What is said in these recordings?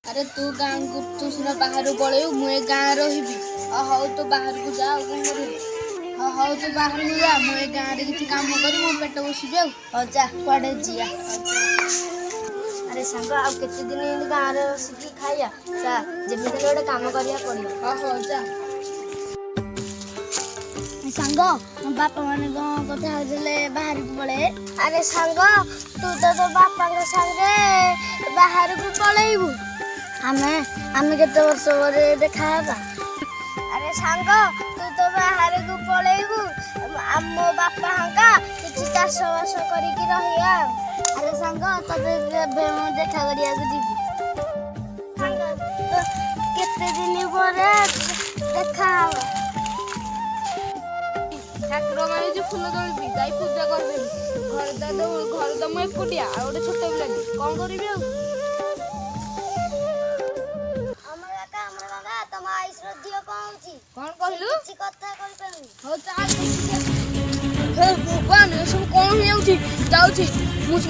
अरे तू गाँव को तू सीना बाहर पलू मुझे गाँव रही हौ तो बाहर को जा कौन कर हौ तू बाहर को जा मुझे गाँव में किसी काम कर मो पेट बसबी जा कड़े जिया अरे सांग आउ केते दिन गाँव रे बसिकी खाइया चा जेबे गोटे काम करिया पड़ियो हौ जा सांग बापा माने कथा होले बाहर को पळे अरे सांग तू तो बापा के संगे बाहर को पळेइबू हमें केते वर्ष ପରେ देखा हेबा अरे सांग तू तो बाहर को पळेइबू हम बापा हंका किछि चाष बास करिकी रहिया अरे सांग तते देखा करिया को जीबी सांग केते दिन ପରେ देखा हेबा ठाकुर माने जो फूल तोड़बी जाई पूजा करबी घर तो मुझे एकुटिया आ गोटे छोट पिला कौन करी कौन कहलु हो भगवान ये सब कौन हो जाऊँ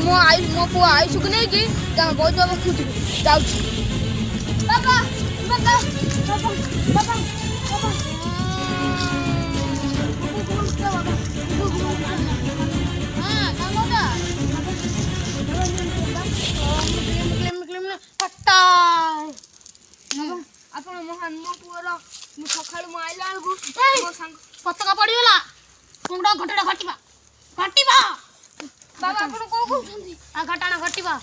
मो आई मो पु आयुष को नहीं कि बहुत बाबा खुद जाऊँ बाबा बाबा बाबा बाबा ଆପଣ ମହାନ ମୋ ପୁଅର ମୁଁ ସକାଳୁ ମୁଁ ଆଇଲା ବେଳକୁ ମୋ ସାଙ୍ଗ ପତକା ପଡ଼ିଗଲା କୁଣ୍ଡ ଘଟଣା ଘଟିବା ଘଟିବା ବାବା ଆପଣ କଣ କହୁଛନ୍ତି ଆ ଘଟଣା ଘଟିବା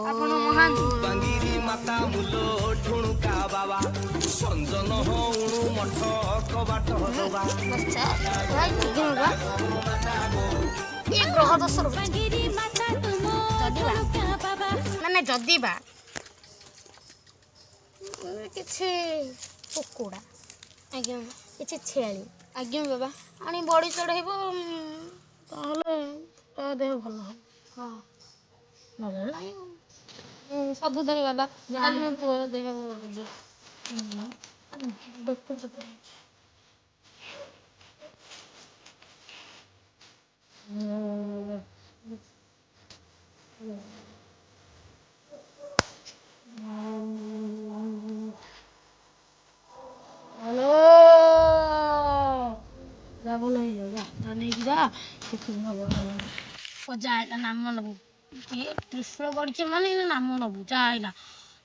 ଆପଣ ମହାନ बंगिरी माता मुलो ठुणुका बाबा संजन होउणु मठ कबाट होबा बच्चा भाई गेगा एक ग्रह दशर बंगिरी माता तुमो जदिबा माने जदिबा किछि कुकुड़ा आज्ञा किछि छेली आज्ञा बाबा आनी बड़ी चढ़ेबो ताहले ता देह भल हो हां भल नाही सब धरे बाबा जान में पूरा देह देखो हेलो जा बोल जा नहीं जा जाएगा नाम नबू ये कृष्ण पड़े मान नाम नबू जाएगा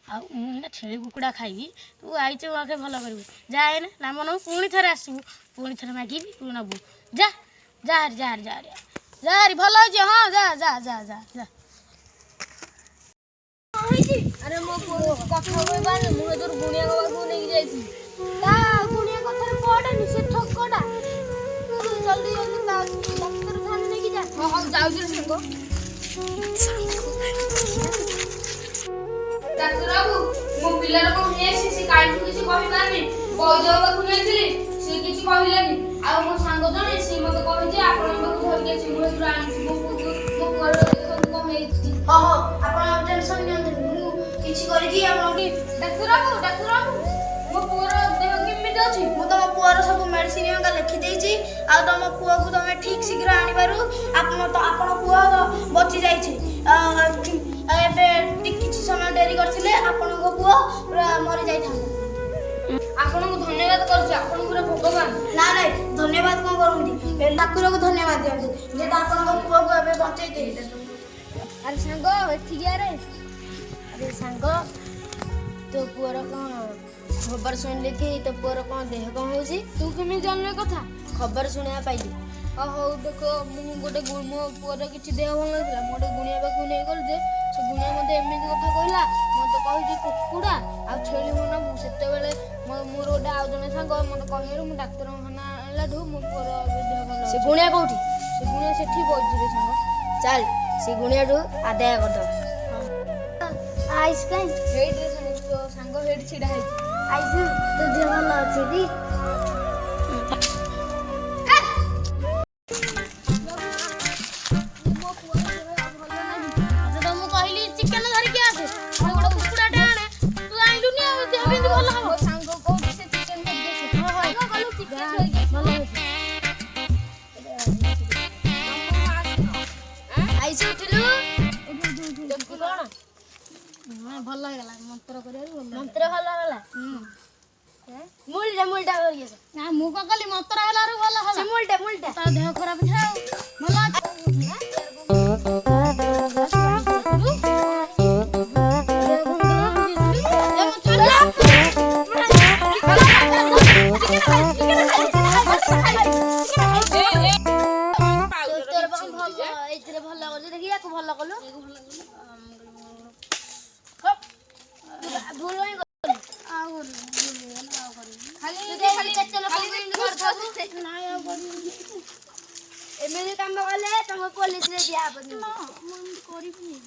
आना छेली कुकुड़ा खाइबी तू आईच आगे भल कर जाए ना नाम नबू पुणी थे आसबू पुणी थे मागि तू नबू जा जा जा जा जा भल हो हाँ जा जा जा जा जा अरे मो कथा कहबार मु तोर गुणिया गवा नहीं जाई ता गुणिया कथा कोडा निसे ठोकोडा जल्दी जल्दी ता डॉक्टर थान लेके जा हां हम जाऊ रे डाक्टर बाबू मो पिलार को हे से काई किछि कहि पारनी बौद्ध बाबू नेथिली से किछि कहिलेनी आ मो सांग जणे से मते कहि जे आपण बाबू धरि के मो दुरा आनी मो घर देखन को हेछि हां हां आपण टेंशन नियंत मु किछि करि कि आपण की डाक्टर बाबू मो पुअर देह केमिति अछि मु तम पुअर सब मेडिसिन का लिखि देछि आ तम पुआ को तमे ठीक शीघ्र आनी पारू आपण पुआ बची जाई छी एबे किछि समय देरी करथिले आपण को पुआ पूरा मरि जाई था आपण को धन्यवाद करछु आपण पूरा भगवान ना ना धन्यवाद कोन करूंदी ठाकुर को धन्यवाद दियंतु जे आपण को पुआ को एबे बचाई दे अरे सांग एठी गया रे अरे सांग तो पुअर कोन खबर सुनले कि तो पुअर कोन देह कोन होजी तू केमे जानले कथा खबर सुनिया पाइली हो देखो मु गोटे मो पुअर किछि देह भल नथिला मोटे गुणिया बाकू नै गल जे से गुणिया मते एमिति कथा कहला मते कहि कुकुड़ा आ छेली हो ना सेते बेले मोर गोटे आ जने सांग मते कहिरो मु डाक्टर खाना लाठू मो पुअर देह भल से गुणिया कोठी से गुणिया सेठी बइछि रे सांग चल से गुणिया डू आदाय कर दो आइस काई हेड रे सांग हेड छिडा है आइस तो देह भल अछि दी ଭଲ ହେଇଗଲା ମନ୍ତ୍ର କରିବାରୁ ଭଲ ମନ୍ତ୍ର ଭଲ ହେଲା ହୁଁ ମୁଲଟା କରିକି ଆସ ନା ମୁଁ କଣ କଲି ମନ୍ତ୍ର ହେଲାରୁ ଭଲ ସେ ହେଲା ମୁଲଟା ତା ଦେହ ଖରାପ ଥିଲା ଆଉ ଭଲ ଏଇଥିରେ ଭଲ କରୁଛୁ ଦେଖି ୟାକୁ ଭଲ କଲୁ ଭୁଲ ହିଁ ଏମିତି କାମ କଲେ ତମ ପୋଲିସରେ ଦିଆହବନି କରିବିନି